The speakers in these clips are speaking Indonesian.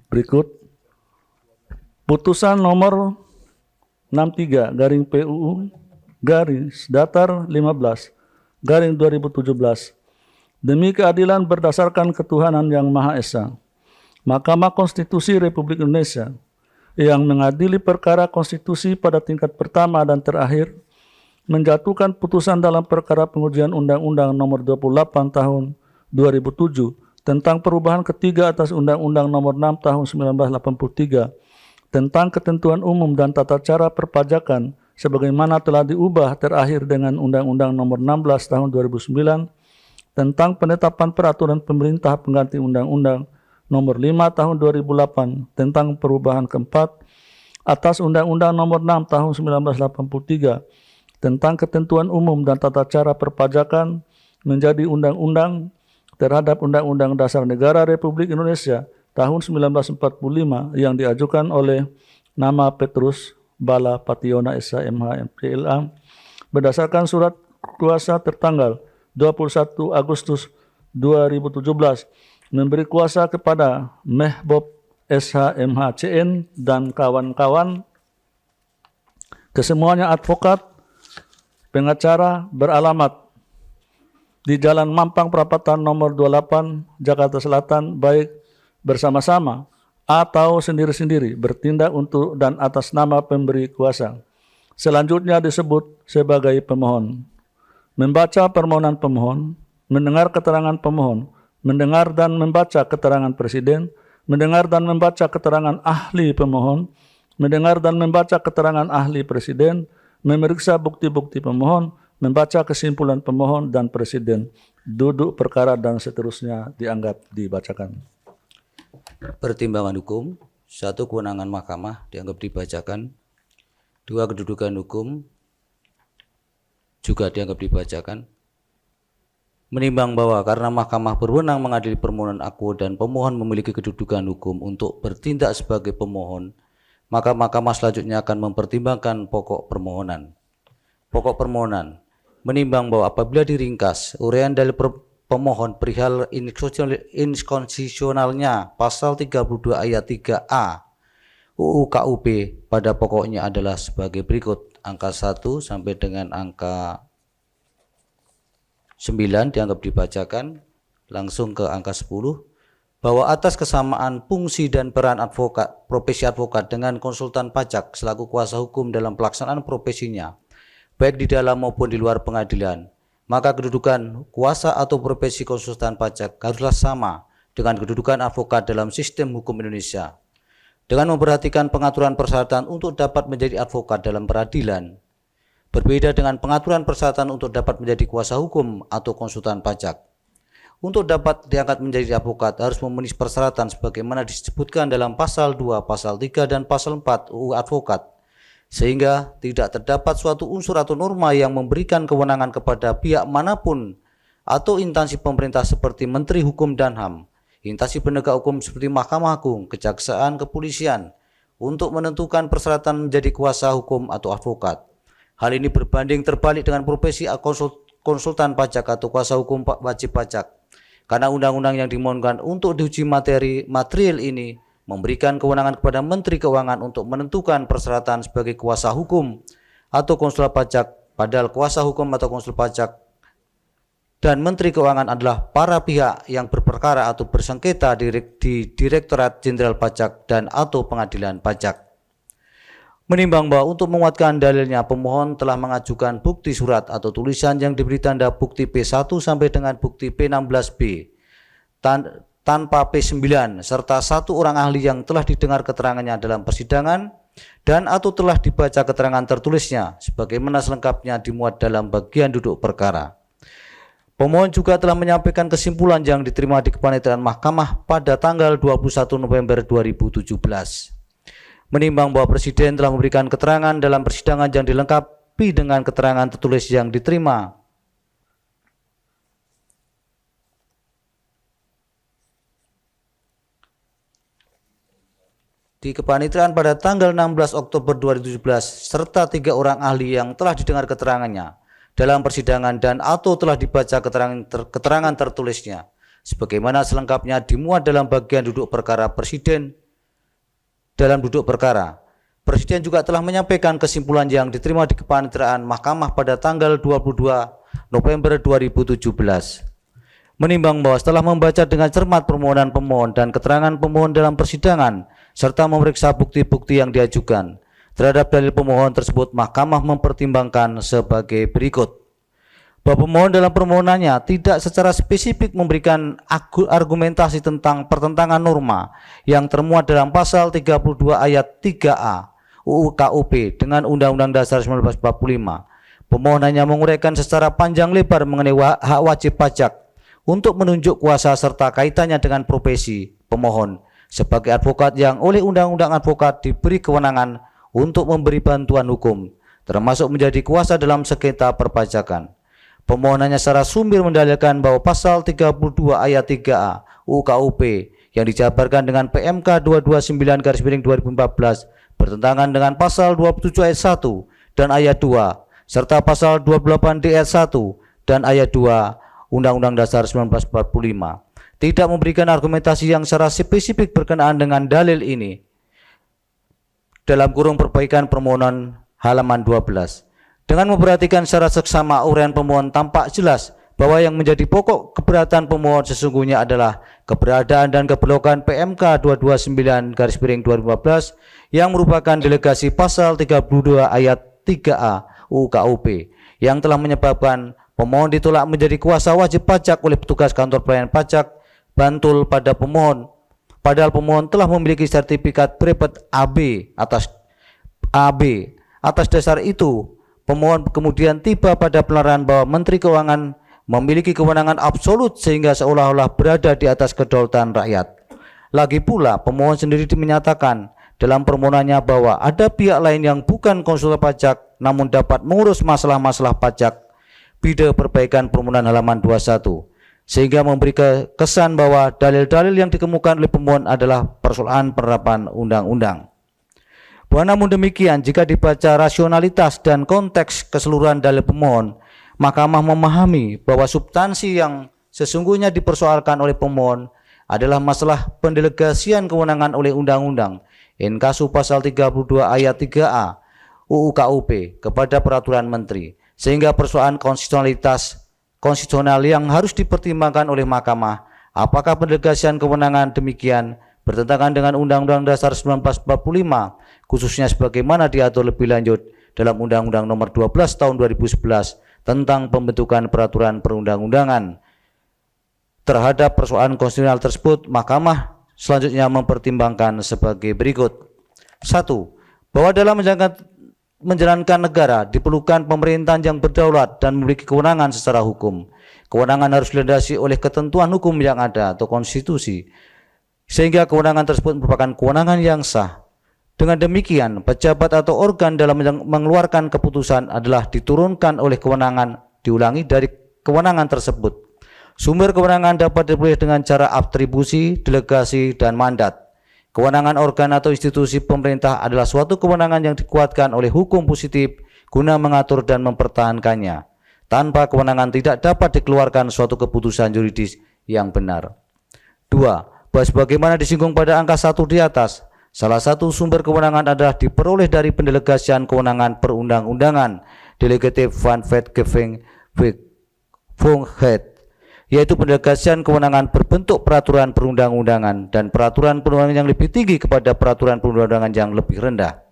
Berikut putusan nomor 63/PUU Datar 15/2017 demi keadilan berdasarkan ketuhanan yang Maha Esa. Mahkamah Konstitusi Republik Indonesia yang mengadili perkara konstitusi pada tingkat pertama dan terakhir menjatuhkan putusan dalam perkara pengujian Undang-Undang Nomor 28 Tahun 2007 tentang perubahan ketiga atas Undang-Undang Nomor 6 Tahun 1983 tentang ketentuan umum dan tata cara perpajakan sebagaimana telah diubah terakhir dengan Undang-Undang Nomor 16 Tahun 2009 tentang penetapan peraturan pemerintah pengganti Undang-Undang Nomor 5 Tahun 2008 tentang perubahan keempat atas Undang-Undang Nomor 6 Tahun 1983 tentang ketentuan umum dan tata cara perpajakan menjadi undang-undang terhadap Undang-Undang Dasar Negara Republik Indonesia tahun 1945 yang diajukan oleh nama Petrus Bala Pationa SH MH MPLA berdasarkan surat kuasa tertanggal 21 Agustus 2017 memberi kuasa kepada Mehbob SH MH CN dan kawan-kawan kesemuanya advokat pengacara beralamat di Jalan Mampang Perapatan nomor 28 Jakarta Selatan baik bersama-sama atau sendiri-sendiri bertindak untuk dan atas nama pemberi kuasa. Selanjutnya disebut sebagai pemohon. Membaca permohonan pemohon, mendengar keterangan pemohon, mendengar dan membaca keterangan presiden, mendengar dan membaca keterangan ahli pemohon, mendengar dan membaca keterangan ahli presiden, memeriksa bukti-bukti pemohon, membaca kesimpulan pemohon dan presiden, duduk perkara dan seterusnya dianggap dibacakan. Pertimbangan hukum, 1. Kewenangan mahkamah dianggap dibacakan. 2. Kedudukan hukum juga dianggap dibacakan. Menimbang bahwa karena mahkamah berwenang mengadili permohonan aku dan pemohon memiliki kedudukan hukum untuk bertindak sebagai pemohon, maka mahkamah selanjutnya akan mempertimbangkan pokok permohonan. Pokok permohonan menimbang bahwa apabila diringkas uraian dalil pemohon perihal inkonstitusionalnya pasal 32 ayat 3A UU KUP pada pokoknya adalah sebagai berikut. Angka 1 sampai dengan angka 9 dianggap dibacakan. Langsung ke angka 10, bahwa atas kesamaan fungsi dan peran advokat, profesi advokat dengan konsultan pajak selaku kuasa hukum dalam pelaksanaan profesinya, baik di dalam maupun di luar pengadilan, maka kedudukan kuasa atau profesi konsultan pajak haruslah sama dengan kedudukan advokat dalam sistem hukum Indonesia. Dengan memperhatikan pengaturan persyaratan untuk dapat menjadi advokat dalam peradilan, berbeda dengan pengaturan persyaratan untuk dapat menjadi kuasa hukum atau konsultan pajak. Untuk dapat diangkat menjadi advokat harus memenuhi persyaratan sebagaimana disebutkan dalam pasal 2, pasal 3, dan pasal 4 UU Advokat, sehingga tidak terdapat suatu unsur atau norma yang memberikan kewenangan kepada pihak manapun atau instansi pemerintah seperti Menteri Hukum dan HAM, instansi penegak hukum seperti Mahkamah Agung, Kejaksaan, Kepolisian untuk menentukan persyaratan menjadi kuasa hukum atau advokat. Hal ini berbanding terbalik dengan profesi konsultan pajak atau kuasa hukum wajib pajak, karena undang-undang yang dimohonkan untuk diuji material ini memberikan kewenangan kepada Menteri Keuangan untuk menentukan persyaratan sebagai kuasa hukum atau konsul pajak, padahal kuasa hukum atau konsul pajak dan Menteri Keuangan adalah para pihak yang berperkara atau bersengketa di Direktorat Jenderal Pajak dan atau Pengadilan Pajak. Menimbang bahwa untuk menguatkan dalilnya, pemohon telah mengajukan bukti surat atau tulisan yang diberi tanda bukti P1 sampai dengan bukti P16B tanpa P9 serta satu orang ahli yang telah didengar keterangannya dalam persidangan dan atau telah dibaca keterangan tertulisnya sebagaimana selengkapnya dimuat dalam bagian duduk perkara. Pemohon juga telah menyampaikan kesimpulan yang diterima di kepanitiaan mahkamah pada tanggal 21 November 2017. Menimbang bahwa Presiden telah memberikan keterangan dalam persidangan yang dilengkapi dengan keterangan tertulis yang diterima di kepanitiaan pada tanggal 16 Oktober 2017 serta 3 orang ahli yang telah didengar keterangannya dalam persidangan dan atau telah dibaca keterangan tertulisnya sebagaimana selengkapnya dimuat dalam bagian duduk perkara Presiden dalam duduk perkara. Presiden juga telah menyampaikan kesimpulan yang diterima di kepaniteraan Mahkamah pada tanggal 22 November 2017. Menimbang bahwa setelah membaca dengan cermat permohonan pemohon dan keterangan pemohon dalam persidangan, serta memeriksa bukti-bukti yang diajukan terhadap dalil pemohon tersebut, Mahkamah mempertimbangkan sebagai berikut. Bahwa pemohon dalam permohonannya tidak secara spesifik memberikan argumentasi tentang pertentangan norma yang termuat dalam pasal 32 ayat 3A UU KUP dengan Undang-Undang Dasar 1945. Pemohon hanya menguraikan secara panjang lebar mengenai hak wajib pajak untuk menunjuk kuasa serta kaitannya dengan profesi pemohon sebagai advokat yang oleh Undang-Undang Advokat diberi kewenangan untuk memberi bantuan hukum, termasuk menjadi kuasa dalam sengketa perpajakan. Pemohon hanya secara sumir mendalilkan bahwa pasal 32 ayat 3A UU KUP yang dijabarkan dengan PMK 229/2014 bertentangan dengan pasal 27 ayat 1 dan ayat 2 serta pasal 28D ayat 1 dan ayat 2 Undang-Undang Dasar 1945. Tidak memberikan argumentasi yang secara spesifik berkenaan dengan dalil ini. Dalam kurung perbaikan permohonan halaman 12. Dengan memperhatikan secara seksama uraian pemohon, tampak jelas bahwa yang menjadi pokok keberatan pemohon sesungguhnya adalah keberadaan dan keberlakuan PMK 229/2015 yang merupakan delegasi pasal 32 ayat 3A UU KUP yang telah menyebabkan pemohon ditolak menjadi kuasa wajib pajak oleh petugas kantor pelayanan pajak Bantul pada pemohon, padahal pemohon telah memiliki sertifikat brevet AB atas AB. Atas dasar itu, pemohon kemudian tiba pada penilaian bahwa Menteri Keuangan memiliki kewenangan absolut sehingga seolah-olah berada di atas kedaulatan rakyat. Lagi pula, pemohon sendiri menyatakan dalam permohonannya bahwa ada pihak lain yang bukan konsultan pajak namun dapat mengurus masalah-masalah pajak. Bida perbaikan permohonan halaman 21, sehingga memberi kesan bahwa dalil-dalil yang dikemukakan oleh pemohon adalah persoalan penerapan undang-undang. Namun demikian, jika dibaca rasionalitas dan konteks keseluruhan dalil pemohon, Mahkamah memahami bahwa substansi yang sesungguhnya dipersoalkan oleh pemohon adalah masalah pendelegasian kewenangan oleh undang-undang inkasu pasal 32 ayat 3A UU KUP kepada peraturan menteri, sehingga persoalan konstitusional yang harus dipertimbangkan oleh Mahkamah apakah pendelegasian kewenangan demikian bertentangan dengan Undang-Undang Dasar 1945 khususnya sebagaimana diatur lebih lanjut dalam Undang-Undang Nomor 12 Tahun 2011 tentang pembentukan peraturan perundang-undangan. Terhadap persoalan konstitusional tersebut, Mahkamah selanjutnya mempertimbangkan sebagai berikut. 1. Bahwa dalam menjalankan negara diperlukan pemerintahan yang berdaulat dan memiliki kewenangan secara hukum. Kewenangan harus dilandasi oleh ketentuan hukum yang ada atau konstitusi, sehingga kewenangan tersebut merupakan kewenangan yang sah. Dengan demikian, pejabat atau organ dalam mengeluarkan keputusan adalah diturunkan oleh kewenangan, diulangi dari kewenangan tersebut. Sumber kewenangan dapat diperoleh dengan cara atribusi, delegasi, dan mandat. Kewenangan organ atau institusi pemerintah adalah suatu kewenangan yang dikuatkan oleh hukum positif guna mengatur dan mempertahankannya. Tanpa kewenangan tidak dapat dikeluarkan suatu keputusan yuridis yang benar. 2. Bahwa sebagaimana disinggung pada angka 1 di atas, salah satu sumber kewenangan adalah diperoleh dari pendelegasian kewenangan perundang-undangan, delegative Wetgeving Funghet, yaitu pendelegasian kewenangan berbentuk peraturan perundang-undangan dan peraturan perundangan yang lebih tinggi kepada peraturan perundang-undangan yang lebih rendah.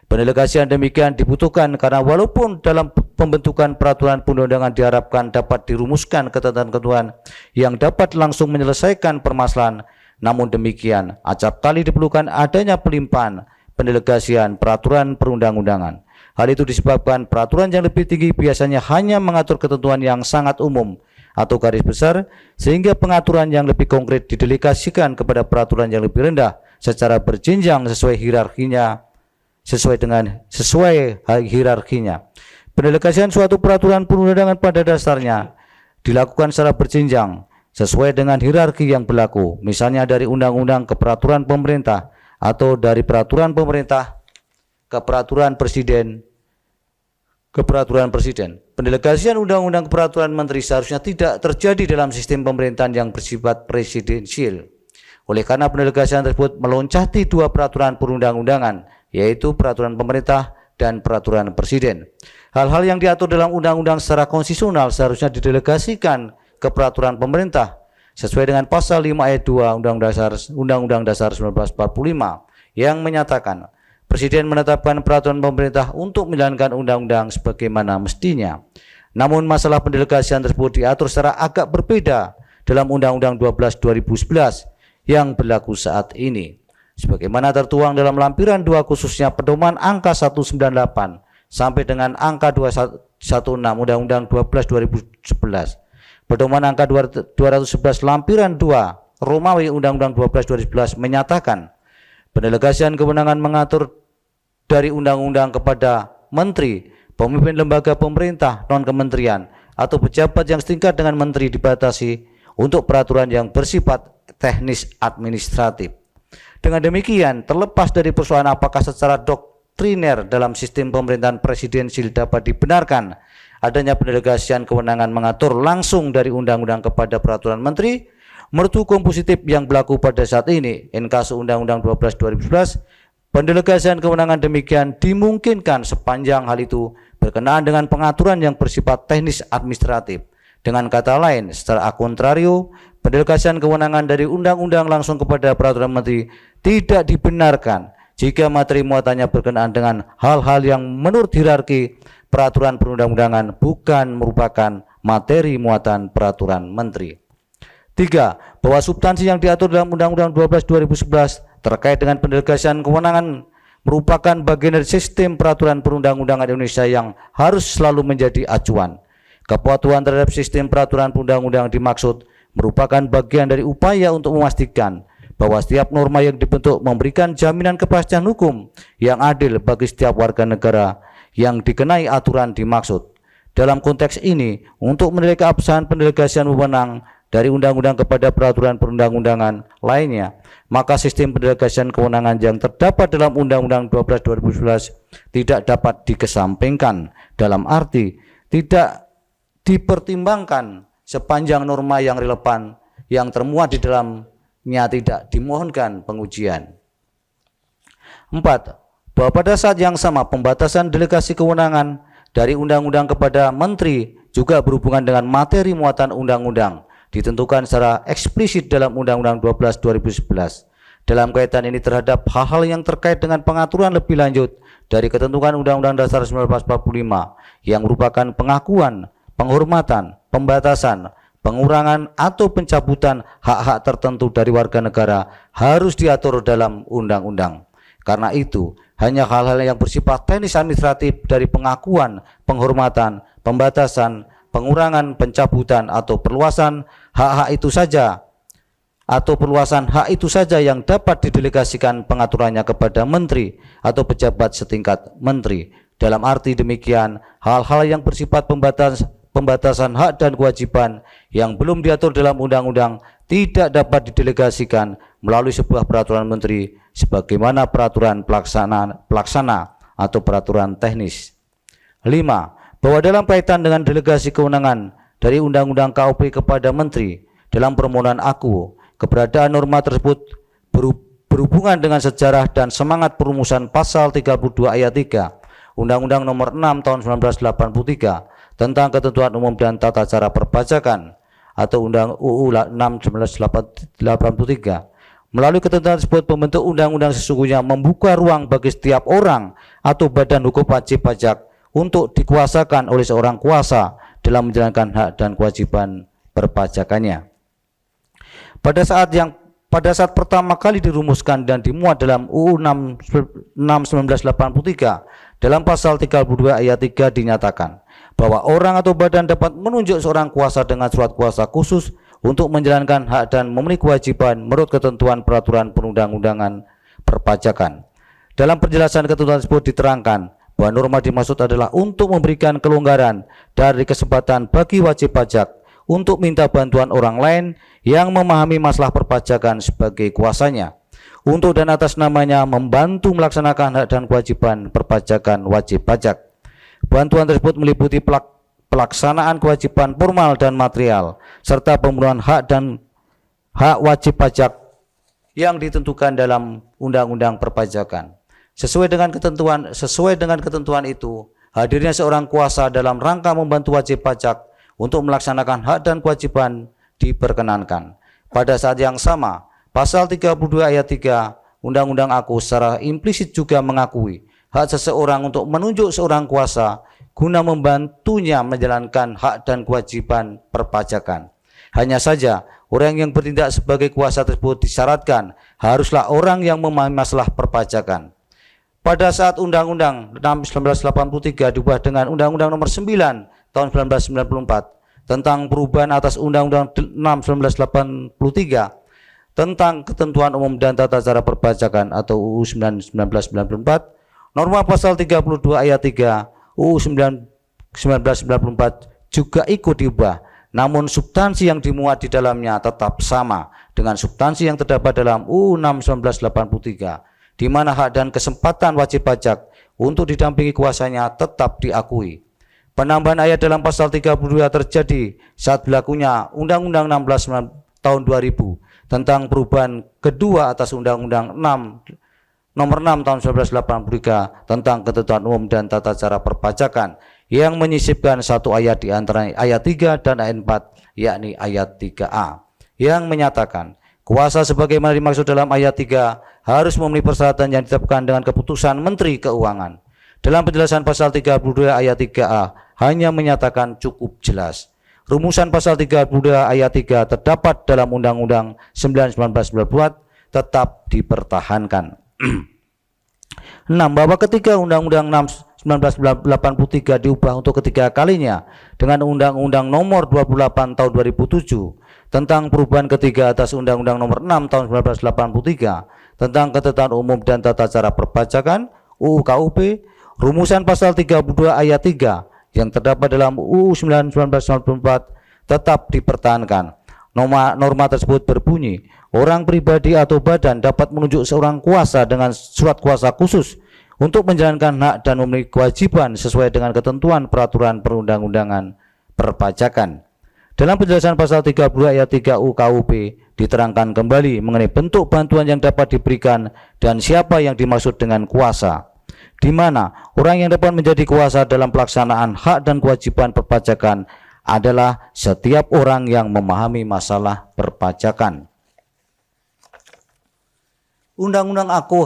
Pendelegasian demikian dibutuhkan karena walaupun dalam pembentukan peraturan perundang-undangan diharapkan dapat dirumuskan ketentuan-ketentuan yang dapat langsung menyelesaikan permasalahan, namun demikian acap kali diperlukan adanya pelimpahan pendelegasian peraturan perundang-undangan. Hal itu disebabkan peraturan yang lebih tinggi biasanya hanya mengatur ketentuan yang sangat umum atau garis besar, sehingga pengaturan yang lebih konkret didelegasikan kepada peraturan yang lebih rendah secara berjenjang sesuai hierarkinya. Pendelegasian suatu peraturan perundang-undangan pada dasarnya dilakukan secara berjenjang sesuai dengan hierarki yang berlaku, misalnya dari undang-undang ke peraturan pemerintah atau dari peraturan pemerintah ke peraturan presiden Pendelegasian undang-undang ke peraturan menteri seharusnya tidak terjadi dalam sistem pemerintahan yang bersifat presidensial. Oleh karena pendelegasian tersebut meloncati dua peraturan perundang-undangan, yaitu peraturan pemerintah dan peraturan presiden. Hal-hal yang diatur dalam undang-undang secara konstitusional seharusnya didelegasikan ke peraturan pemerintah sesuai dengan pasal 5 ayat 2 Undang-Undang Dasar 1945 yang menyatakan Presiden menetapkan peraturan pemerintah untuk menjalankan undang-undang sebagaimana mestinya. Namun masalah pendelegasian tersebut diatur secara agak berbeda dalam Undang-Undang 12 2011 yang berlaku saat ini. Sebagaimana tertuang dalam lampiran 2 khususnya pedoman angka 198 sampai dengan angka 216 Undang-Undang 12 2011. Pedoman angka 211 lampiran 2 Romawi Undang-Undang 12 2011 menyatakan pendelegasian kewenangan mengatur dari undang-undang kepada menteri, pemimpin lembaga pemerintah non-kementerian atau pejabat yang setingkat dengan menteri dibatasi untuk peraturan yang bersifat teknis administratif. Dengan demikian, terlepas dari persoalan apakah secara doktriner dalam sistem pemerintahan presidensil dapat dibenarkan adanya pendelegasian kewenangan mengatur langsung dari undang-undang kepada peraturan menteri, menurut hukum positif yang berlaku pada saat ini, inkasu Undang-Undang 12 2011, pendelegasian kewenangan demikian dimungkinkan sepanjang hal itu berkenaan dengan pengaturan yang bersifat teknis administratif. Dengan kata lain, secara kontrario, pendelegasian kewenangan dari undang-undang langsung kepada peraturan menteri tidak dibenarkan jika materi muatannya berkenaan dengan hal-hal yang menurut hierarki peraturan perundang-undangan bukan merupakan materi muatan peraturan menteri. 3. Bahwa substansi yang diatur dalam Undang-Undang 12 2011 terkait dengan pendelegasian kewenangan merupakan bagian dari sistem peraturan perundang-undangan Indonesia yang harus selalu menjadi acuan. Kepatuhan terhadap sistem peraturan perundang-undangan dimaksud merupakan bagian dari upaya untuk memastikan bahwa setiap norma yang dibentuk memberikan jaminan kepastian hukum yang adil bagi setiap warga negara yang dikenai aturan dimaksud. Dalam konteks ini, untuk menilai keabsahan pendelegasian wewenang dari undang-undang kepada peraturan perundang-undangan lainnya, maka sistem pendelegasian kewenangan yang terdapat dalam Undang-Undang 12 2011 tidak dapat dikesampingkan, dalam arti tidak dipertimbangkan sepanjang norma yang relevan yang termuat di dalamnya tidak dimohonkan pengujian. 4. Bahwa pada saat yang sama pembatasan delegasi kewenangan dari undang-undang kepada menteri juga berhubungan dengan materi muatan undang-undang ditentukan secara eksplisit dalam Undang-Undang 12 2011. Dalam kaitan ini terhadap hal-hal yang terkait dengan pengaturan lebih lanjut dari ketentuan Undang-Undang Dasar 1945 yang merupakan pengakuan, penghormatan, pembatasan, pengurangan atau pencabutan hak-hak tertentu dari warga negara harus diatur dalam undang-undang. Karena itu, hanya hal-hal yang bersifat teknis administratif dari pengakuan, penghormatan, pembatasan, pengurangan, pencabutan atau perluasan hak-hak itu saja yang dapat didelegasikan pengaturannya kepada menteri atau pejabat setingkat menteri. Dalam arti demikian, hal-hal yang bersifat pembatasan hak dan kewajiban yang belum diatur dalam undang-undang tidak dapat didelegasikan melalui sebuah peraturan menteri sebagaimana peraturan pelaksana atau peraturan teknis. 5. Bahwa dalam kaitan dengan delegasi kewenangan dari Undang-Undang KUP kepada menteri, dalam permohonan aku, keberadaan norma tersebut berhubungan dengan sejarah dan semangat perumusan pasal 32 ayat 3 Undang-Undang Nomor 6 Tahun 1983 tentang Ketentuan Umum dan Tata Cara Perpajakan atau Undang UU 6 1983. Melalui ketentuan tersebut, pembentuk undang-undang sesungguhnya membuka ruang bagi setiap orang atau badan hukum wajib pajak untuk dikuasakan oleh seorang kuasa dalam menjalankan hak dan kewajiban perpajakannya. Pada saat pertama kali dirumuskan dan dimuat dalam UU 6 1983 dalam pasal 32 ayat 3 dinyatakan bahwa orang atau badan dapat menunjuk seorang kuasa dengan surat kuasa khusus untuk menjalankan hak dan memenuhi kewajiban menurut ketentuan peraturan perundang-undangan perpajakan. Dalam penjelasan ketentuan tersebut diterangkan bahwa norma dimaksud adalah untuk memberikan kelonggaran dari kesempatan bagi wajib pajak untuk minta bantuan orang lain yang memahami masalah perpajakan sebagai kuasanya untuk dan atas namanya membantu melaksanakan hak dan kewajiban perpajakan wajib pajak. Bantuan tersebut meliputi pelaksanaan kewajiban formal dan material serta pemenuhan hak dan hak wajib pajak yang ditentukan dalam Undang-Undang Perpajakan. Sesuai dengan ketentuan itu, hadirnya seorang kuasa dalam rangka membantu wajib pajak untuk melaksanakan hak dan kewajiban diperkenankan. Pada saat yang sama, pasal 32 ayat 3 Undang-Undang AKU secara implisit juga mengakui hak seseorang untuk menunjuk seorang kuasa guna membantunya menjalankan hak dan kewajiban perpajakan. Hanya saja, orang yang bertindak sebagai kuasa tersebut disyaratkan haruslah orang yang memahami masalah perpajakan. Pada saat Undang-Undang 6/1983 diubah dengan Undang-Undang Nomor 9 tahun 1994 tentang perubahan atas Undang-Undang 6/1983 tentang ketentuan umum dan tata cara perpajakan atau UU 1994, norma pasal 32 ayat 3 UU 1994 juga ikut diubah, namun substansi yang dimuat di dalamnya tetap sama dengan substansi yang terdapat dalam UU 6/1983, di mana hak dan kesempatan wajib pajak untuk didampingi kuasanya tetap diakui. Penambahan ayat dalam pasal 32 terjadi saat berlakunya Undang-Undang 16 tahun 2000 tentang perubahan kedua atas Undang-Undang Nomor 6 tahun 1983 tentang ketentuan umum dan tata cara perpajakan yang menyisipkan satu ayat di antara ayat 3 dan ayat 4, yakni ayat 3A, yang menyatakan kuasa sebagaimana dimaksud dalam ayat 3 harus memenuhi persyaratan yang ditetapkan dengan keputusan Menteri Keuangan. Dalam penjelasan pasal 32 ayat 3A hanya menyatakan cukup jelas. Rumusan pasal 32 ayat 3 terdapat dalam Undang-Undang 9/1994 tetap dipertahankan. 6. Bahwa ketika Undang-Undang 6/1983 diubah untuk ketiga kalinya dengan Undang-Undang Nomor 28 tahun 2007 tentang perubahan ketiga atas Undang-Undang Nomor 6 tahun 1983 tentang ketentuan umum dan tata cara perpajakan UU KUP, rumusan pasal 32 ayat 3 yang terdapat dalam UU 1994 tetap dipertahankan. Norma tersebut berbunyi, orang pribadi atau badan dapat menunjuk seorang kuasa dengan surat kuasa khusus untuk menjalankan hak dan memenuhi kewajiban sesuai dengan ketentuan peraturan perundang-undangan perpajakan. Dalam penjelasan pasal 32 ayat 3 UU KUP diterangkan kembali mengenai bentuk bantuan yang dapat diberikan dan siapa yang dimaksud dengan kuasa, di mana orang yang dapat menjadi kuasa dalam pelaksanaan hak dan kewajiban perpajakan adalah setiap orang yang memahami masalah perpajakan. Undang-undang AKU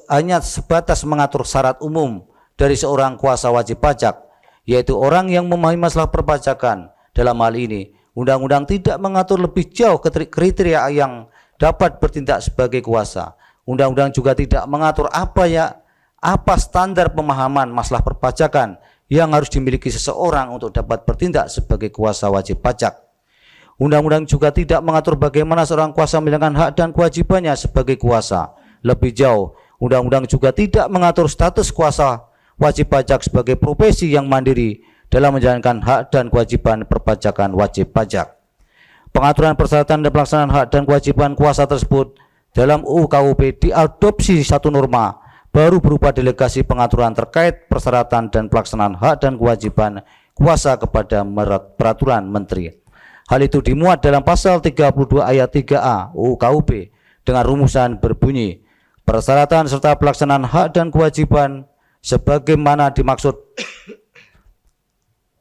hanya sebatas mengatur syarat umum dari seorang kuasa wajib pajak, yaitu orang yang memahami masalah perpajakan. Dalam hal ini, undang-undang tidak mengatur lebih jauh kriteria yang dapat bertindak sebagai kuasa. Undang-undang juga tidak mengatur apa standar pemahaman masalah perpajakan yang harus dimiliki seseorang untuk dapat bertindak sebagai kuasa wajib pajak. Undang-undang juga tidak mengatur bagaimana seorang kuasa menjalankan hak dan kewajibannya sebagai kuasa. Lebih jauh, undang-undang juga tidak mengatur status kuasa wajib pajak sebagai profesi yang mandiri dalam menjalankan hak dan kewajiban perpajakan wajib pajak. Pengaturan persyaratan dan pelaksanaan hak dan kewajiban kuasa tersebut dalam UU KUP diadopsi satu norma baru berupa delegasi pengaturan terkait persyaratan dan pelaksanaan hak dan kewajiban kuasa kepada peraturan menteri. Hal itu dimuat dalam pasal 32 ayat 3A UU KUP dengan rumusan berbunyi, persyaratan serta pelaksanaan hak dan kewajiban sebagaimana dimaksud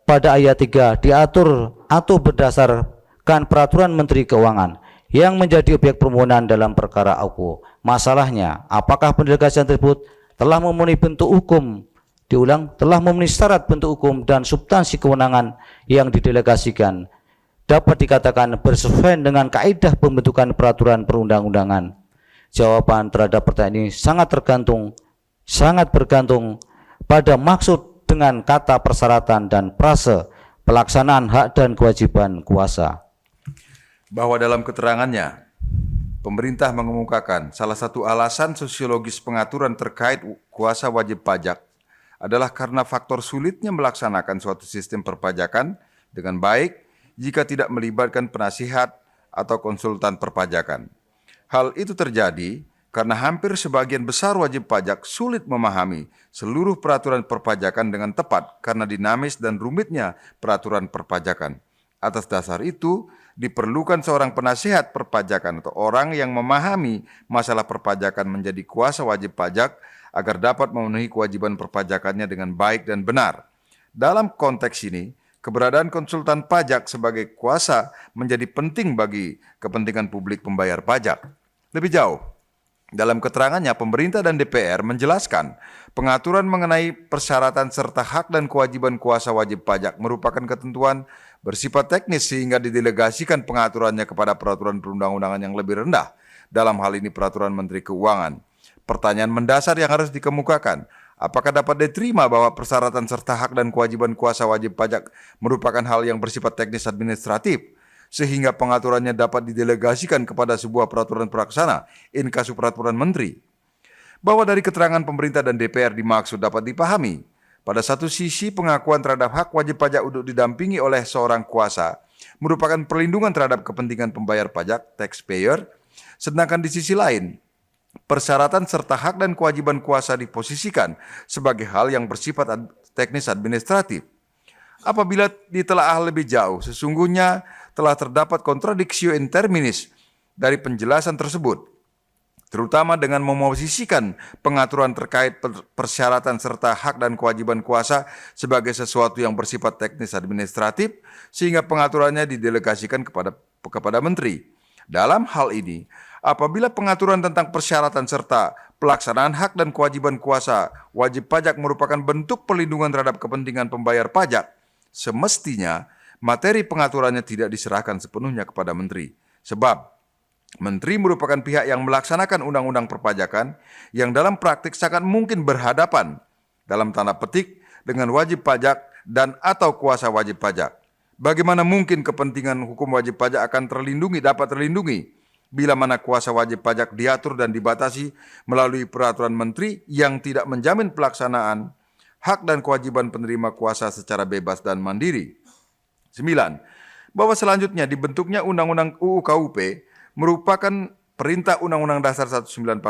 pada ayat 3 diatur atau berdasarkan peraturan Menteri Keuangan yang menjadi objek permohonan dalam perkara AKU. Masalahnya, apakah pendelegasian tersebut telah memenuhi bentuk hukum, telah memenuhi syarat bentuk hukum dan substansi kewenangan yang didelegasikan, dapat dikatakan bersesuaian dengan kaidah pembentukan peraturan perundang-undangan. Jawaban terhadap pertanyaan ini sangat bergantung pada maksud dengan kata persyaratan dan prase pelaksanaan hak dan kewajiban kuasa. Bahwa dalam keterangannya, pemerintah mengemukakan salah satu alasan sosiologis pengaturan terkait kuasa wajib pajak adalah karena faktor sulitnya melaksanakan suatu sistem perpajakan dengan baik jika tidak melibatkan penasihat atau konsultan perpajakan. Hal itu terjadi karena hampir sebagian besar wajib pajak sulit memahami seluruh peraturan perpajakan dengan tepat karena dinamis dan rumitnya peraturan perpajakan. Atas dasar itu, diperlukan seorang penasihat perpajakan atau orang yang memahami masalah perpajakan menjadi kuasa wajib pajak agar dapat memenuhi kewajiban perpajakannya dengan baik dan benar. Dalam konteks ini, keberadaan konsultan pajak sebagai kuasa menjadi penting bagi kepentingan publik pembayar pajak. Lebih jauh, dalam keterangannya, pemerintah dan DPR menjelaskan pengaturan mengenai persyaratan serta hak dan kewajiban kuasa wajib pajak merupakan ketentuan bersifat teknis sehingga didelegasikan pengaturannya kepada peraturan perundang-undangan yang lebih rendah, dalam hal ini peraturan Menteri Keuangan. Pertanyaan mendasar yang harus dikemukakan, apakah dapat diterima bahwa persyaratan serta hak dan kewajiban kuasa wajib pajak merupakan hal yang bersifat teknis administratif, sehingga pengaturannya dapat didelegasikan kepada sebuah peraturan pelaksana in casu peraturan menteri? Bahwa dari keterangan pemerintah dan DPR dimaksud dapat dipahami, pada satu sisi pengakuan terhadap hak wajib pajak untuk didampingi oleh seorang kuasa merupakan perlindungan terhadap kepentingan pembayar pajak, taxpayer, sedangkan di sisi lain, persyaratan serta hak dan kewajiban kuasa diposisikan sebagai hal yang bersifat teknis administratif. Apabila ditelaah lebih jauh, sesungguhnya telah terdapat contradictio in terminis dari penjelasan tersebut, terutama dengan memosisikan pengaturan terkait persyaratan serta hak dan kewajiban kuasa sebagai sesuatu yang bersifat teknis administratif, sehingga pengaturannya didelegasikan kepada menteri. Dalam hal ini, apabila pengaturan tentang persyaratan serta pelaksanaan hak dan kewajiban kuasa wajib pajak merupakan bentuk perlindungan terhadap kepentingan pembayar pajak, semestinya materi pengaturannya tidak diserahkan sepenuhnya kepada menteri. Sebab menteri merupakan pihak yang melaksanakan undang-undang perpajakan yang dalam praktik sangat mungkin berhadapan dalam tanda petik dengan wajib pajak dan atau kuasa wajib pajak. Bagaimana mungkin kepentingan hukum wajib pajak akan dapat terlindungi bila mana kuasa wajib pajak diatur dan dibatasi melalui peraturan menteri yang tidak menjamin pelaksanaan hak dan kewajiban penerima kuasa secara bebas dan mandiri. 9. Bahwa selanjutnya dibentuknya Undang-Undang UU KUP merupakan perintah Undang-Undang Dasar 1945,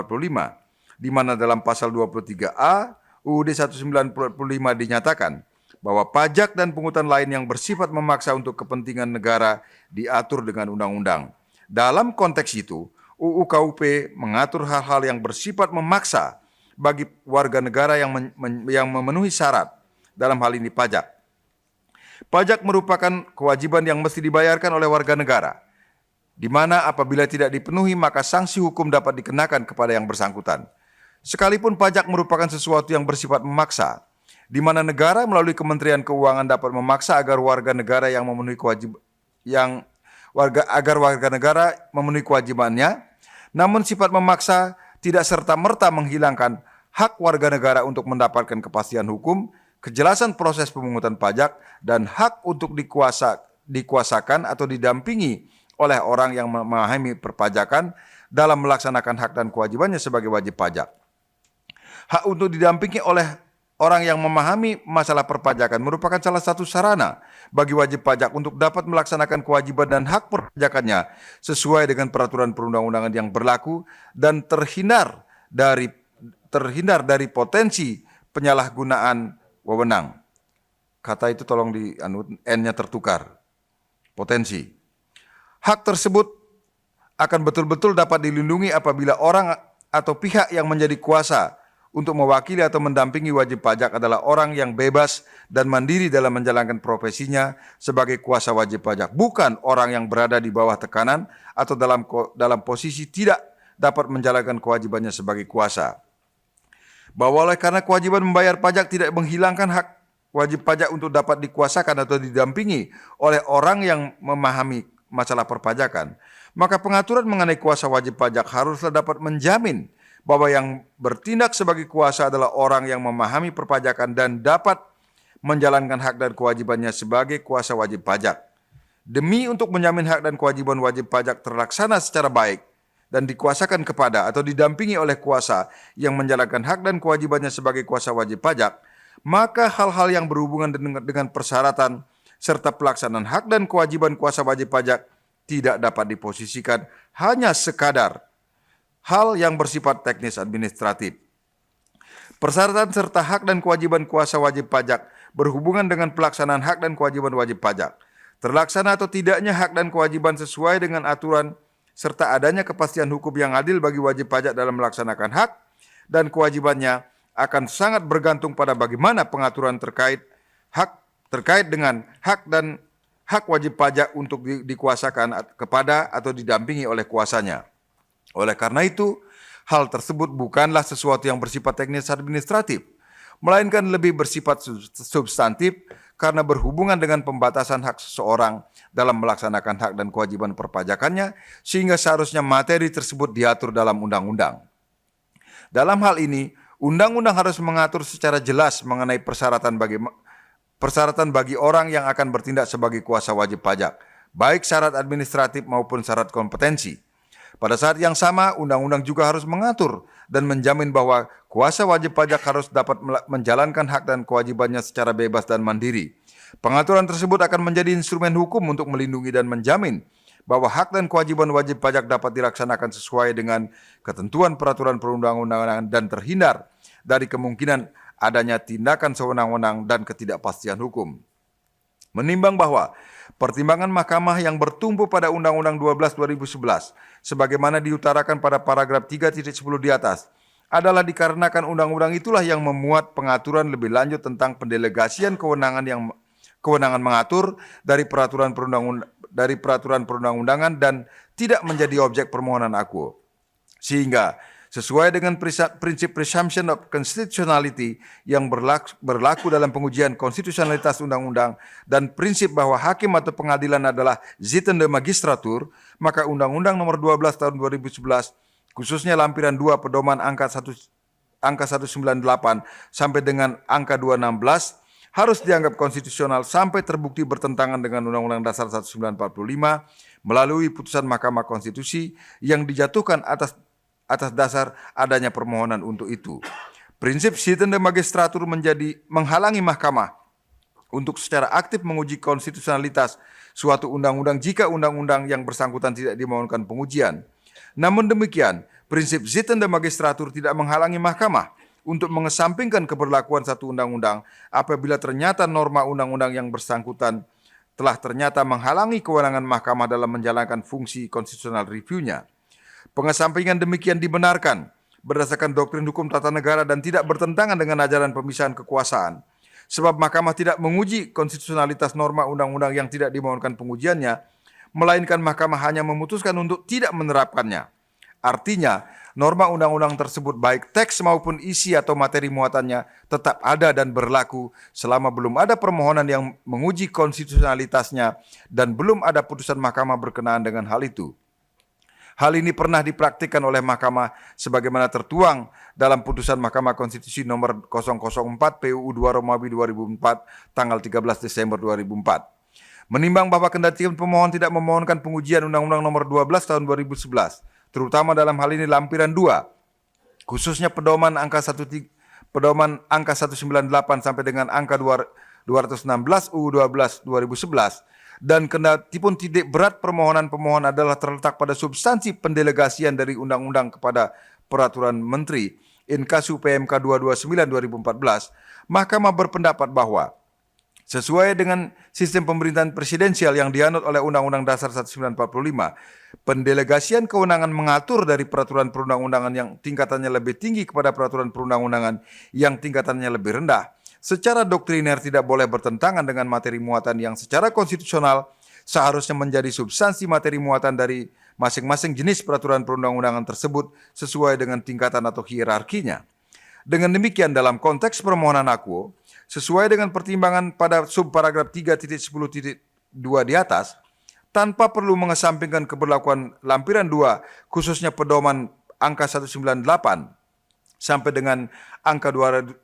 di mana dalam pasal 23A UUD 1945 dinyatakan bahwa pajak dan pungutan lain yang bersifat memaksa untuk kepentingan negara diatur dengan undang-undang. Dalam konteks itu, UU KUP mengatur hal-hal yang bersifat memaksa bagi warga negara yang memenuhi syarat, dalam hal ini pajak. Pajak merupakan kewajiban yang mesti dibayarkan oleh warga negara, di mana apabila tidak dipenuhi maka sanksi hukum dapat dikenakan kepada yang bersangkutan. Sekalipun pajak merupakan sesuatu yang bersifat memaksa, di mana negara melalui Kementerian Keuangan dapat memaksa agar warga negara negara memenuhi kewajibannya, namun sifat memaksa tidak serta-merta menghilangkan hak warga negara untuk mendapatkan kepastian hukum, kejelasan proses pemungutan pajak, dan hak untuk dikuasakan atau didampingi oleh orang yang memahami perpajakan dalam melaksanakan hak dan kewajibannya sebagai wajib pajak. Hak untuk didampingi oleh orang yang memahami masalah perpajakan merupakan salah satu sarana bagi wajib pajak untuk dapat melaksanakan kewajiban dan hak perpajakannya sesuai dengan peraturan perundang-undangan yang berlaku dan terhindar dari potensi penyalahgunaan wewenang. Kata itu tolong N-nya tertukar. Potensi. Hak tersebut akan betul-betul dapat dilindungi apabila orang atau pihak yang menjadi kuasa untuk mewakili atau mendampingi wajib pajak adalah orang yang bebas dan mandiri dalam menjalankan profesinya sebagai kuasa wajib pajak, bukan orang yang berada di bawah tekanan atau dalam posisi tidak dapat menjalankan kewajibannya sebagai kuasa. Bahwa oleh karena kewajiban membayar pajak tidak menghilangkan hak wajib pajak untuk dapat dikuasakan atau didampingi oleh orang yang memahami masalah perpajakan, maka pengaturan mengenai kuasa wajib pajak haruslah dapat menjamin bahwa yang bertindak sebagai kuasa adalah orang yang memahami perpajakan dan dapat menjalankan hak dan kewajibannya sebagai kuasa wajib pajak. Demi untuk menjamin hak dan kewajiban wajib pajak terlaksana secara baik dan dikuasakan kepada atau didampingi oleh kuasa yang menjalankan hak dan kewajibannya sebagai kuasa wajib pajak, maka hal-hal yang berhubungan dengan persyaratan serta pelaksanaan hak dan kewajiban kuasa wajib pajak tidak dapat diposisikan hanya sekadar hal yang bersifat teknis administratif. Persyaratan serta hak dan kewajiban kuasa wajib pajak berhubungan dengan pelaksanaan hak dan kewajiban wajib pajak, Terlaksana atau tidaknya hak dan kewajiban sesuai dengan aturan serta adanya kepastian hukum yang adil bagi wajib pajak dalam melaksanakan hak dan kewajibannya akan sangat bergantung pada bagaimana pengaturan terkait dengan hak dan hak wajib pajak untuk dikuasakan kepada atau didampingi oleh kuasanya. Oleh karena itu, hal tersebut bukanlah sesuatu yang bersifat teknis administratif, melainkan lebih bersifat substantif karena berhubungan dengan pembatasan hak seseorang dalam melaksanakan hak dan kewajiban perpajakannya, sehingga seharusnya materi tersebut diatur dalam undang-undang. Dalam hal ini, undang-undang harus mengatur secara jelas mengenai persyaratan bagi orang yang akan bertindak sebagai kuasa wajib pajak, baik syarat administratif maupun syarat kompetensi. Pada saat yang sama, undang-undang juga harus mengatur dan menjamin bahwa kuasa wajib pajak harus dapat menjalankan hak dan kewajibannya secara bebas dan mandiri. Pengaturan tersebut akan menjadi instrumen hukum untuk melindungi dan menjamin bahwa hak dan kewajiban wajib pajak dapat dilaksanakan sesuai dengan ketentuan peraturan perundang-undangan dan terhindar dari kemungkinan adanya tindakan sewenang-wenang dan ketidakpastian hukum. Menimbang bahwa pertimbangan mahkamah yang bertumpu pada Undang-Undang 12 2011 sebagaimana diutarakan pada paragraf 3.10 di atas adalah dikarenakan undang-undang itulah yang memuat pengaturan lebih lanjut tentang pendelegasian kewenangan mengatur dari peraturan perundang-undangan dan tidak menjadi objek permohonan akuo. Sehingga sesuai dengan prinsip presumption of constitutionality yang berlaku dalam pengujian konstitusionalitas undang-undang dan prinsip bahwa hakim atau pengadilan adalah zitende magistratur, maka Undang-Undang Nomor 12 Tahun 2011 khususnya lampiran 2 pedoman angka 198 sampai dengan angka 216 harus dianggap konstitusional sampai terbukti bertentangan dengan Undang-Undang Dasar 1945 melalui putusan Mahkamah Konstitusi yang dijatuhkan atas dasar adanya permohonan untuk itu. Prinsip zitende magistratur menghalangi mahkamah untuk secara aktif menguji konstitusionalitas suatu undang-undang jika undang-undang yang bersangkutan tidak dimohonkan pengujian. Namun demikian, prinsip zitende magistratur tidak menghalangi mahkamah untuk mengesampingkan keberlakuan satu undang-undang apabila ternyata norma undang-undang yang bersangkutan telah ternyata menghalangi kewenangan mahkamah dalam menjalankan fungsi konstitusional review-nya. Pengesampingan demikian dibenarkan berdasarkan doktrin hukum tata negara dan tidak bertentangan dengan ajaran pemisahan kekuasaan. Sebab mahkamah tidak menguji konstitusionalitas norma undang-undang yang tidak dimohonkan pengujiannya, melainkan mahkamah hanya memutuskan untuk tidak menerapkannya. Artinya, norma undang-undang tersebut baik teks maupun isi atau materi muatannya tetap ada dan berlaku selama belum ada permohonan yang menguji konstitusionalitasnya dan belum ada putusan mahkamah berkenaan dengan hal itu. Hal ini pernah dipraktikkan oleh mahkamah sebagaimana tertuang dalam putusan Mahkamah Konstitusi nomor 004 PUU 2 Romawi 2004 tanggal 13 Desember 2004. Menimbang bahwa kendati pemohon tidak memohonkan pengujian Undang-Undang nomor 12 tahun 2011, terutama dalam hal ini lampiran 2, khususnya pedoman angka 198 sampai dengan angka 216 UU 12 2011, dan kendati pun titik berat permohonan pemohon adalah terletak pada substansi pendelegasian dari undang-undang kepada peraturan menteri inkasu PMK 229/2014, mahkamah berpendapat bahwa sesuai dengan sistem pemerintahan presidensial yang dianut oleh Undang-Undang Dasar 1945, pendelegasian kewenangan mengatur dari peraturan perundang-undangan yang tingkatannya lebih tinggi kepada peraturan perundang-undangan yang tingkatannya lebih rendah secara doktriner tidak boleh bertentangan dengan materi muatan yang secara konstitusional seharusnya menjadi substansi materi muatan dari masing-masing jenis peraturan perundang-undangan tersebut sesuai dengan tingkatan atau hierarkinya. Dengan demikian dalam konteks permohonan akuo, sesuai dengan pertimbangan pada subparagraf 3.10.2 di atas, tanpa perlu mengesampingkan keberlakuan lampiran 2 khususnya pedoman angka 198 sampai dengan angka 216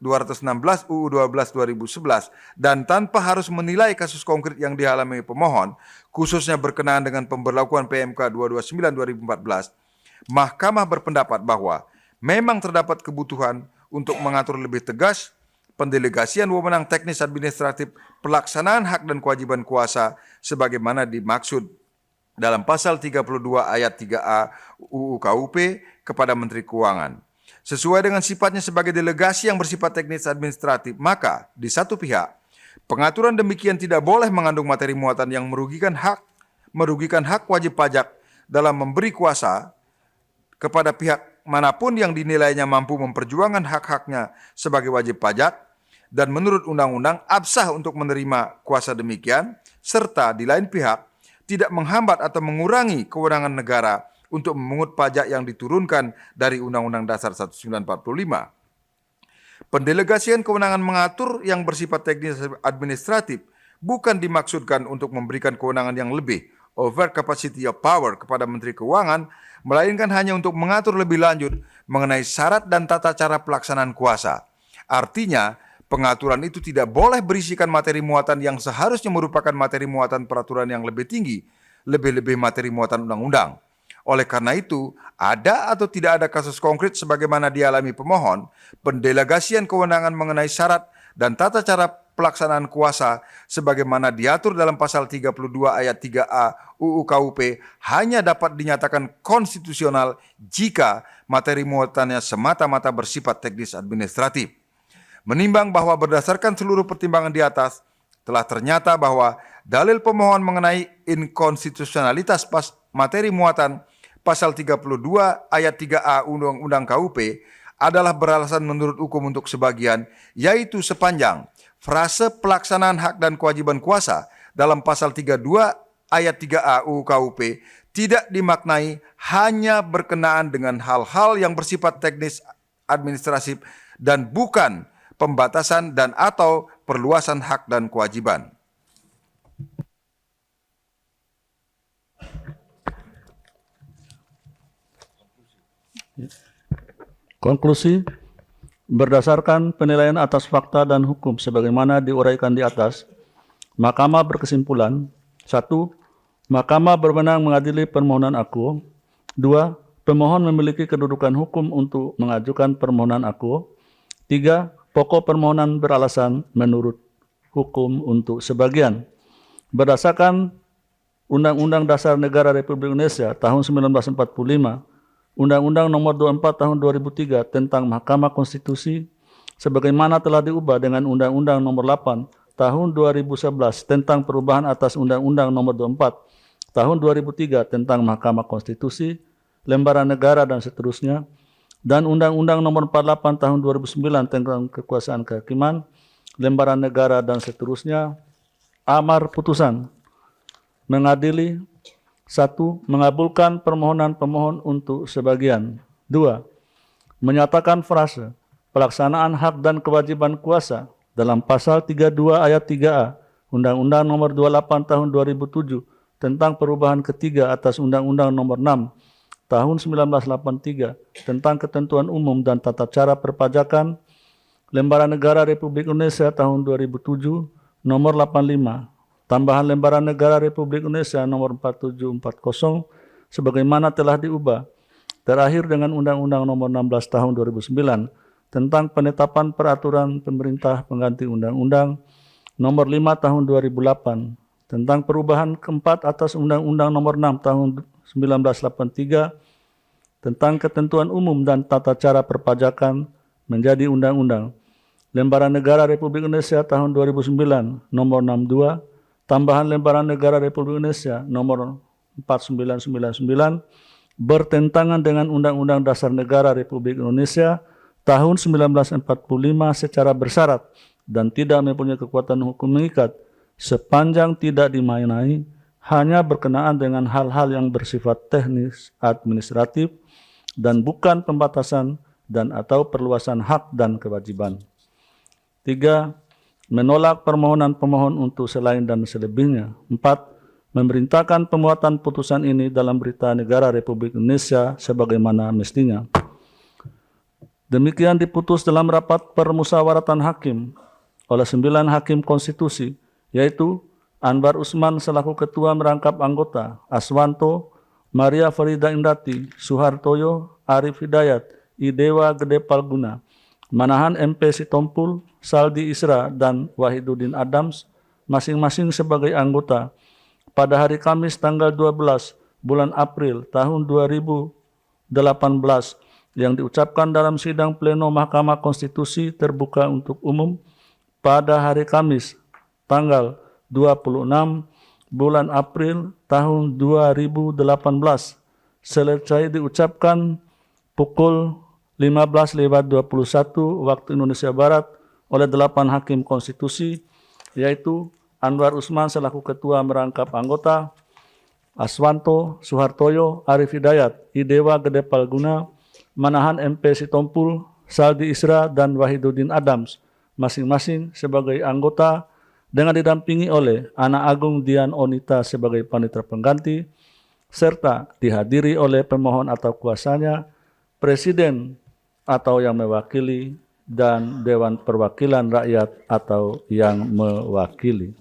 UU 12 2011 dan tanpa harus menilai kasus konkret yang dialami pemohon, khususnya berkenaan dengan pemberlakuan PMK 229/2014, mahkamah berpendapat bahwa memang terdapat kebutuhan untuk mengatur lebih tegas pendelegasian wewenang teknis administratif pelaksanaan hak dan kewajiban kuasa sebagaimana dimaksud dalam pasal 32 ayat 3A UU KUP kepada Menteri Keuangan. Sesuai dengan sifatnya sebagai delegasi yang bersifat teknis administratif, maka di satu pihak, Pengaturan demikian tidak boleh mengandung materi muatan yang merugikan hak wajib pajak dalam memberi kuasa kepada pihak manapun yang dinilainya mampu memperjuangkan hak-haknya sebagai wajib pajak dan menurut undang-undang absah untuk menerima kuasa demikian, serta di lain pihak tidak menghambat atau mengurangi kewenangan negara untuk memungut pajak yang diturunkan dari Undang-Undang Dasar 1945. Pendelegasian kewenangan mengatur yang bersifat teknis administratif bukan dimaksudkan untuk memberikan kewenangan yang lebih, over capacity of power, kepada Menteri Keuangan, melainkan hanya untuk mengatur lebih lanjut mengenai syarat dan tata cara pelaksanaan kuasa. Artinya, pengaturan itu tidak boleh berisikan materi muatan yang seharusnya merupakan materi muatan peraturan yang lebih tinggi, lebih-lebih materi muatan undang-undang. Oleh karena itu, ada atau tidak ada kasus konkret sebagaimana dialami pemohon, pendelegasian kewenangan mengenai syarat dan tata cara pelaksanaan kuasa sebagaimana diatur dalam pasal 32 ayat 3A UU KUP hanya dapat dinyatakan konstitusional jika materi muatannya semata-mata bersifat teknis administratif. Menimbang bahwa berdasarkan seluruh pertimbangan di atas, telah ternyata bahwa dalil pemohon mengenai inkonstitusionalitas materi muatan pasal 32 ayat 3A Undang-Undang KUP adalah beralasan menurut hukum untuk sebagian, yaitu sepanjang frase pelaksanaan hak dan kewajiban kuasa dalam pasal 32 ayat 3A UU KUP tidak dimaknai hanya berkenaan dengan hal-hal yang bersifat teknis administratif dan bukan pembatasan dan atau perluasan hak dan kewajiban. Konklusi, berdasarkan penilaian atas fakta dan hukum sebagaimana diuraikan di atas, Mahkamah berkesimpulan: 1. Mahkamah berwenang mengadili permohonan aku. 2. Pemohon memiliki kedudukan hukum untuk mengajukan permohonan aku. 3. Pokok permohonan beralasan menurut hukum untuk sebagian. Berdasarkan Undang-Undang Dasar Negara Republik Indonesia tahun 1945, Undang-Undang Nomor 24 Tahun 2003 tentang Mahkamah Konstitusi, sebagaimana telah diubah dengan Undang-Undang Nomor 8 Tahun 2011 tentang perubahan atas Undang-Undang Nomor 24 Tahun 2003 tentang Mahkamah Konstitusi, lembaran negara dan seterusnya, dan Undang-Undang Nomor 48 Tahun 2009 tentang kekuasaan kehakiman, lembaran negara dan seterusnya. Amar putusan mengadili: 1. Mengabulkan permohonan pemohon untuk sebagian. 2. Menyatakan frase pelaksanaan hak dan kewajiban kuasa dalam pasal 32 ayat 3A Undang-Undang Nomor 28 Tahun 2007 tentang perubahan ketiga atas Undang-Undang Nomor 6 Tahun 1983 tentang ketentuan umum dan tata cara perpajakan, Lembaran Negara Republik Indonesia tahun 2007 Nomor 85, tambahan Lembaran Negara Republik Indonesia Nomor 4740 sebagaimana telah diubah terakhir dengan Undang-Undang Nomor 16 Tahun 2009 tentang penetapan peraturan pemerintah pengganti Undang-Undang Nomor 5 Tahun 2008 tentang perubahan keempat atas Undang-Undang Nomor 6 Tahun 1983 tentang ketentuan umum dan tata cara perpajakan menjadi undang-undang. Lembaran Negara Republik Indonesia tahun 2009 nomor 62, tambahan Lembaran Negara Republik Indonesia nomor 4999 bertentangan dengan Undang-Undang Dasar Negara Republik Indonesia tahun 1945 secara bersyarat dan tidak mempunyai kekuatan hukum mengikat sepanjang tidak dimaknai hanya berkenaan dengan hal-hal yang bersifat teknis administratif dan bukan pembatasan dan atau perluasan hak dan kewajiban. 3. Menolak permohonan pemohon untuk selain dan selebihnya. 4. Memerintahkan pemuatan putusan ini dalam Berita Negara Republik Indonesia sebagaimana mestinya. Demikian diputus dalam rapat permusyawaratan hakim oleh 9 hakim konstitusi, yaitu Anwar Usman selaku Ketua Merangkap Anggota, Aswanto, Maria Farida Indrati, Suhartoyo, Arif Hidayat, Idewa Gede Palguna, Manahan MP Sitompul, Saldi Isra, dan Wahiduddin Adams, masing-masing sebagai anggota, pada hari Kamis tanggal 12 bulan April tahun 2018 yang diucapkan dalam sidang pleno Mahkamah Konstitusi terbuka untuk umum pada hari Kamis tanggal 26 bulan April tahun 2018 selesai diucapkan pukul 15:21 waktu Indonesia Barat oleh 8 hakim konstitusi, yaitu Anwar Usman selaku Ketua Merangkap Anggota, Aswanto, Suhartoyo, Arif Hidayat, Idewa Gede Palguna, Manahan MP Sitompul, Saldi Isra, dan Wahiduddin Adams, masing-masing sebagai anggota dengan didampingi oleh Ana Agung Dian Onita sebagai panitera pengganti, serta dihadiri oleh pemohon atau kuasanya, Presiden atau yang mewakili, dan Dewan Perwakilan Rakyat atau yang mewakili.